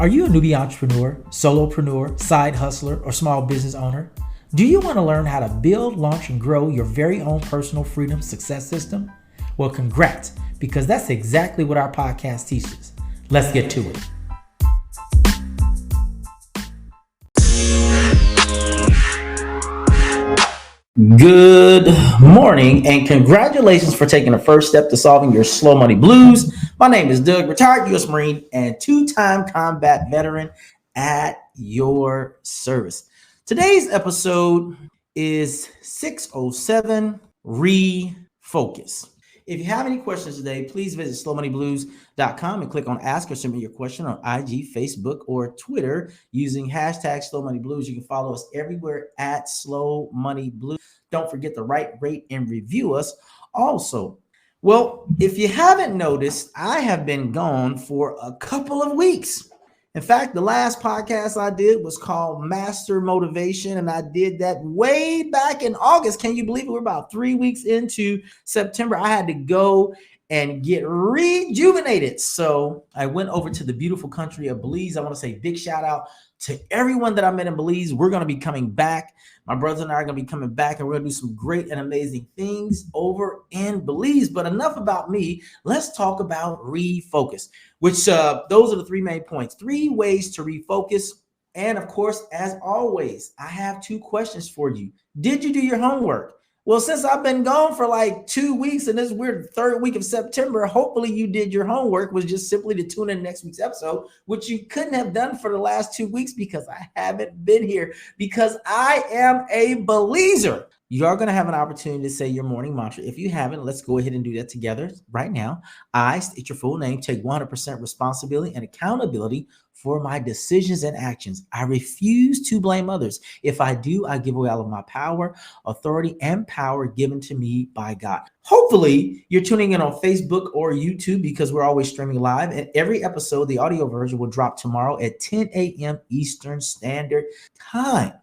Are you a newbie entrepreneur, solopreneur, side hustler, or small business owner? Do you want to learn how to build, launch, and grow your very own personal freedom success system? Well, congrats, because that's exactly what our podcast teaches. Let's get to it. Good morning, and congratulations for taking the first step to solving your slow money blues. My name is Doug, retired U.S. Marine and two-time combat veteran at your service. Today's episode is 607 Re F.O.C.U.S. If you have any questions today, please visit slowmoneyblues.com and click on ask or submit your question on IG, Facebook, or Twitter using hashtag slowmoneyblues. You can follow us everywhere at slowmoneyblues. Don't forget to rate, and review us also. Well, if you haven't noticed, I have been gone for a couple of weeks. In fact, the last podcast I did was called Master Motivation, and I did that way back in August. Can you believe it? We're about 3 weeks into September. I had to go and get rejuvenated. So I went over to the beautiful country of Belize. I want to say big shout out to everyone that I met in Belize. We're going to be coming back. My brothers and I are going to be coming back, and we're going to do some great and amazing things over in Belize. But enough about me. Let's talk about refocus, which those are the three main points. 3 ways to refocus. And of course, as always, I have 2 questions for you. Did you do your homework? Well, since I've been gone for like 2 weeks and this is weird 3rd week of September, hopefully you did your homework, was just simply to tune in next week's episode, which you couldn't have done for the last 2 weeks because I haven't been here, because I am a believer. You are going to have an opportunity to say your morning mantra. If you haven't, let's go ahead and do that together right now. I state your full name, take 100% responsibility and accountability for my decisions and actions. I refuse to blame others. If I do, I give away all of my power, authority, and power given to me by God. Hopefully, you're tuning in on Facebook or YouTube because we're always streaming live. And every episode, the audio version will drop tomorrow at 10 a.m. Eastern Standard Time.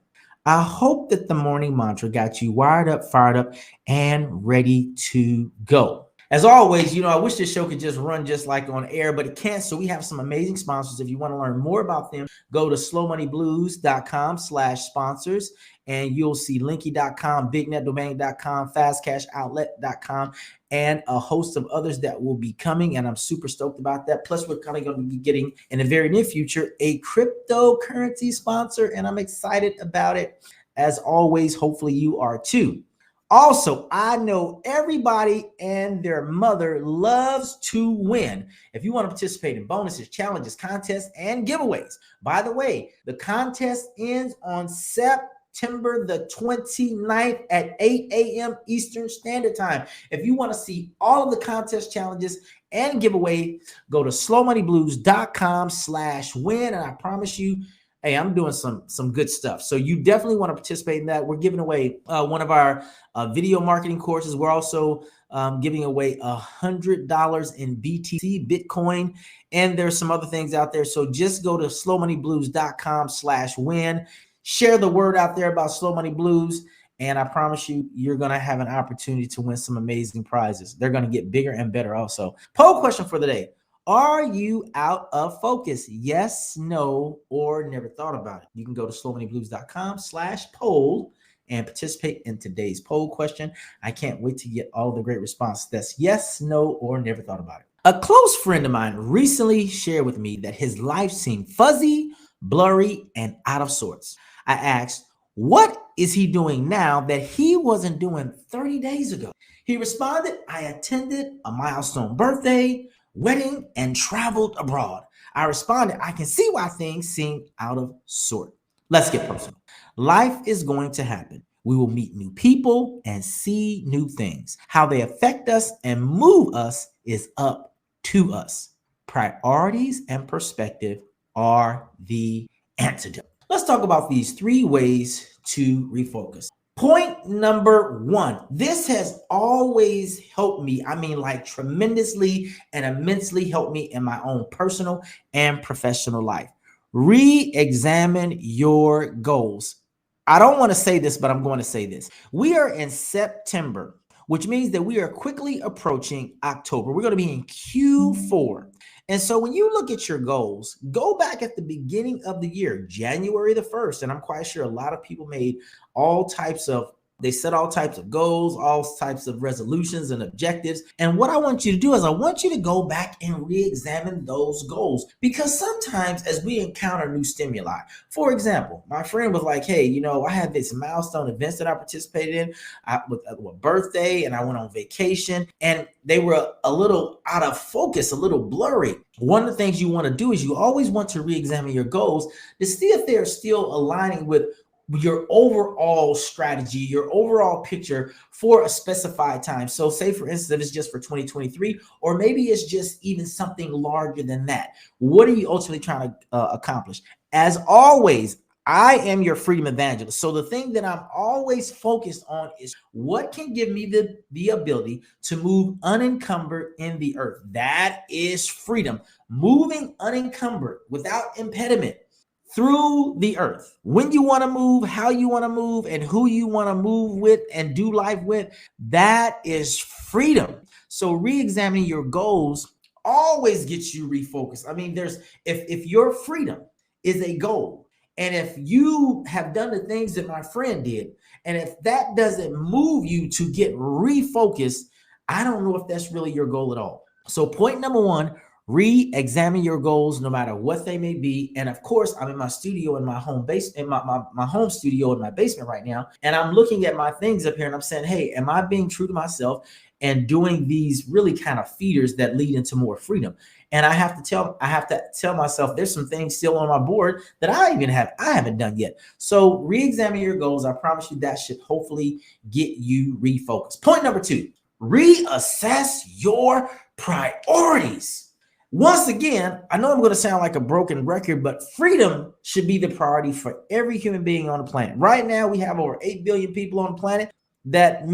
I hope that the morning mantra got you wired up, fired up, and ready to go. As always, I wish this show could just run just like on air, but it can't. So we have some amazing sponsors. If you want to learn more about them, go to slowmoneyblues.com/sponsors, and you'll see linky.com, bignetdomain.com, fastcashoutlet.com, and a host of others that will be coming. And I'm super stoked about that. Plus, we're kind of going to be getting in the very near future a cryptocurrency sponsor, and I'm excited about it. As always, hopefully you are too. Also, I know everybody and their mother loves to win. If you want to participate in bonuses, challenges, contests, and giveaways. By the way, the contest ends on September the 29th at 8 a.m. Eastern Standard Time. If you want to see all of the contest challenges and giveaway, go to slowmoneyblues.com/win. And I promise you, hey, I'm doing some good stuff. So you definitely want to participate in that. We're giving away one of our video marketing courses. We're also giving away $100 in BTC, Bitcoin, and there's some other things out there. So just go to slowmoneyblues.com/win. Share the word out there about Slow Money Blues, and I promise you, you're going to have an opportunity to win some amazing prizes. They're going to get bigger and better also. Poll question for the day. Are you out of focus? Yes, no, or never thought about it. You can go to slowmoneyblues.com/poll and participate in today's poll question. I can't wait to get all the great responses. That's yes, no, or never thought about it. A close friend of mine recently shared with me that his life seemed fuzzy, blurry, and out of sorts. I asked, what is he doing now that he wasn't doing 30 days ago? He responded, I attended a milestone birthday, wedding, and traveled abroad. I responded, I can see why things seem out of sort. Let's get personal. Life is going to happen. We will meet new people and see new things. How they affect us and move us is up to us. Priorities and perspective are the antidote. Let's talk about these 3 ways to refocus. Point number 1. This has always helped me. I mean, like tremendously and immensely helped me in my own personal and professional life. Re-examine your goals. I don't want to say this, but I'm going to say this. We are in September, which means that we are quickly approaching October. We're going to be in Q4. And so when you look at your goals, go back at the beginning of the year, January the 1st. And I'm quite sure a lot of people made all types of they set all types of goals, all types of resolutions and objectives. And what I want you to do is I want you to go back and re-examine those goals, because sometimes as we encounter new stimuli, for example, my friend was like, hey, I had this milestone events that I participated in with a birthday, and I went on vacation, and they were a little out of focus, a little blurry. One of the things you want to do is you always want to re-examine your goals to see if they're still aligning with your overall strategy, your overall picture for a specified time. So say, for instance, if it's just for 2023, or maybe it's just even something larger than that. What are you ultimately trying to accomplish? As always, I am your freedom evangelist. So the thing that I'm always focused on is what can give me the ability to move unencumbered in the earth. That is freedom. Moving unencumbered without impediment through the earth. When you want to move, how you want to move, and who you want to move with and do life with, that is freedom. So re-examining your goals always gets you refocused. I mean, if your freedom is a goal, and if you have done the things that my friend did, and if that doesn't move you to get refocused, I don't know if that's really your goal at all. So point number one, re-examine your goals no matter what they may be. And of course, I'm in my studio in my home base, in my home studio in my basement right now, and I'm looking at my things up here and I'm saying, hey, am I being true to myself and doing these really kind of feeders that lead into more freedom? And I have to tell myself there's some things still on my board that I haven't done yet. So re-examine your goals. I promise you that should hopefully get you refocused. Point number two, reassess your priorities. Once again, I know I'm going to sound like a broken record, but freedom should be the priority for every human being on the planet. Right now, we have over 8 billion people on the planet that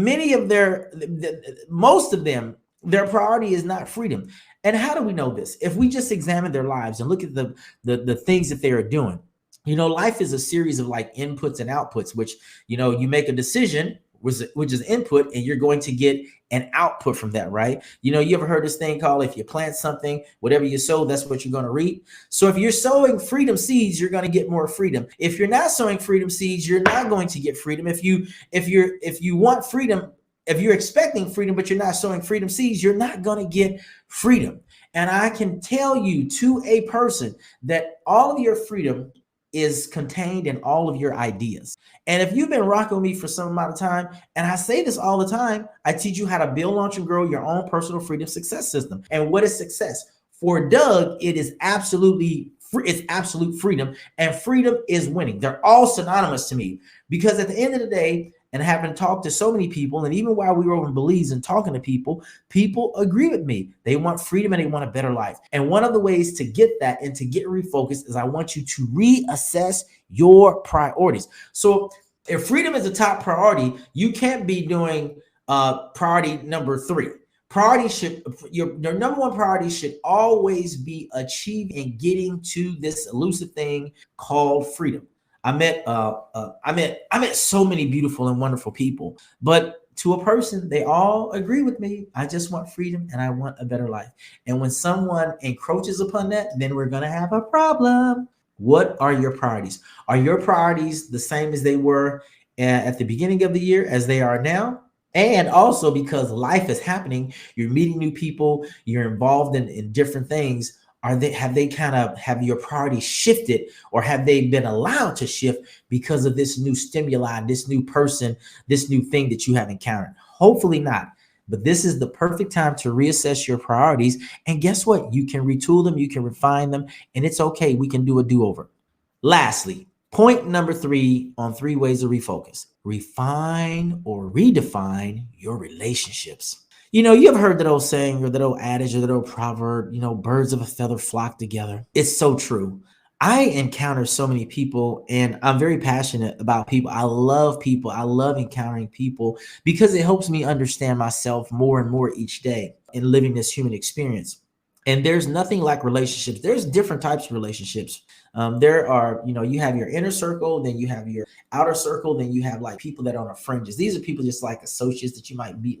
most of them, their priority is not freedom. And how do we know this? If we just examine their lives and look at the things that they are doing. Life is a series of like inputs and outputs, which, you make a decision, which is input, and you're going to get an output from that, right? You ever heard this thing called, if you plant something, whatever you sow, that's what you're going to reap. So if you're sowing freedom seeds, you're going to get more freedom. If you're not sowing freedom seeds, you're not going to get freedom. If you want freedom, if you're expecting freedom, but you're not sowing freedom seeds, you're not going to get freedom. And I can tell you to a person that all of your freedom is contained in all of your ideas. And if you've been rocking with me for some amount of time, and I say this all the time, I teach you how to build, launch, and grow your own personal freedom success system. And what is success? For Doug, it is absolute freedom, and freedom is winning. They're all synonymous to me, because at the end of the day, and having talked to so many people, and even while we were over in Belize and talking to people agree with me. They want freedom and they want a better life. And one of the ways to get that and to get refocused is I want you to reassess your priorities. So if freedom is a top priority, you can't be doing priority number 3. Your number one priority should always be achieving and getting to this elusive thing called freedom. I met so many beautiful and wonderful people, but to a person, they all agree with me. I just want freedom and I want a better life. And when someone encroaches upon that, then we're going to have a problem. What are your priorities? Are your priorities the same as they were at the beginning of the year as they are now? And also, because life is happening, you're meeting new people, you're involved in different things. Have your priorities shifted, or have they been allowed to shift because of this new stimuli, this new person, this new thing that you have encountered? Hopefully not. But this is the perfect time to reassess your priorities. And guess what? You can retool them, you can refine them, and it's okay. We can do a do-over. Lastly, point number 3 on 3 ways to refocus: refine or redefine your relationships. You ever heard that old saying or that old adage or that old proverb, birds of a feather flock together? It's so true. I encounter so many people, and I'm very passionate about people. I love people. I love encountering people because it helps me understand myself more and more each day in living this human experience. And there's nothing like relationships. There's different types of relationships. There are, you have your inner circle, then you have your outer circle, then you have like people that are on the fringes. These are people just like associates that you might meet.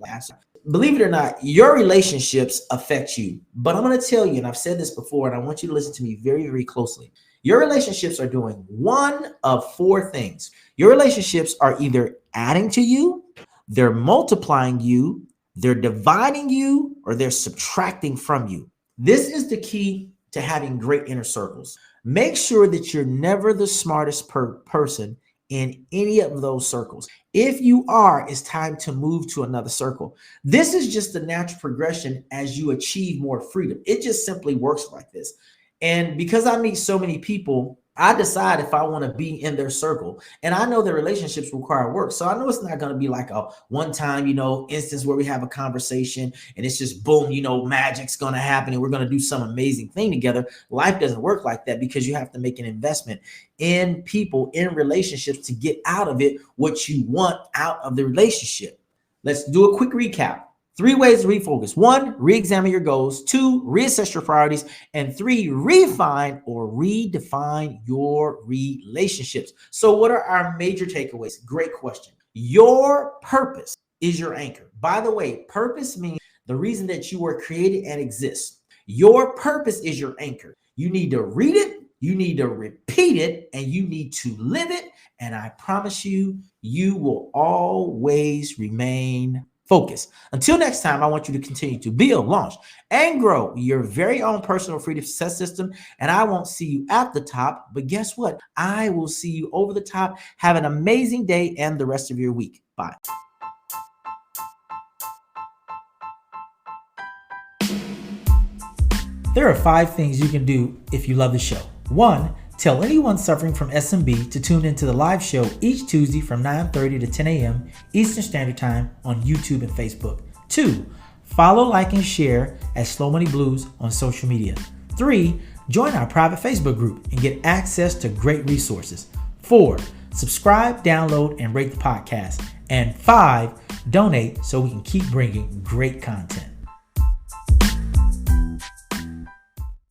believe it or not, your relationships affect you. But I'm going to tell you, and I've said this before, and I want you to listen to me very, very closely. Your relationships are doing one of four things. Your relationships are either adding to you, they're multiplying you, they're dividing you, or they're subtracting from you. This is the key to having great inner circles. Make sure that you're never the smartest person in any of those circles. If you are, it's time to move to another circle. This is just the natural progression as you achieve more freedom. It just simply works like this. And because I meet so many people, I decide if I want to be in their circle. And I know that relationships require work. So I know it's not going to be like a one time, instance where we have a conversation and it's just boom, magic's going to happen and we're going to do some amazing thing together. Life doesn't work like that because you have to make an investment in people, in relationships to get out of it what you want out of the relationship. Let's do a quick recap. 3 ways to refocus. 1, re-examine your goals. 2, reassess your priorities. And 3, refine or redefine your relationships. So what are our major takeaways? Great question. Your purpose is your anchor. By the way, purpose means the reason that you were created and exist. Your purpose is your anchor. You need to read it, you need to repeat it, and you need to live it. And I promise you, you will always remain focus. Until next time, I want you to continue to build, launch, and grow your very own personal freedom success system. And I won't see you at the top, but guess what? I will see you over the top. Have an amazing day and the rest of your week. Bye. There are 5 things you can do if you love the show. 1, tell anyone suffering from SMB to tune into the live show each Tuesday from 9:30 to 10 a.m. Eastern Standard Time on YouTube and Facebook. 2, follow, like, and share at Slow Money Blues on social media. 3, join our private Facebook group and get access to great resources. 4, subscribe, download, and rate the podcast. And 5, donate so we can keep bringing great content.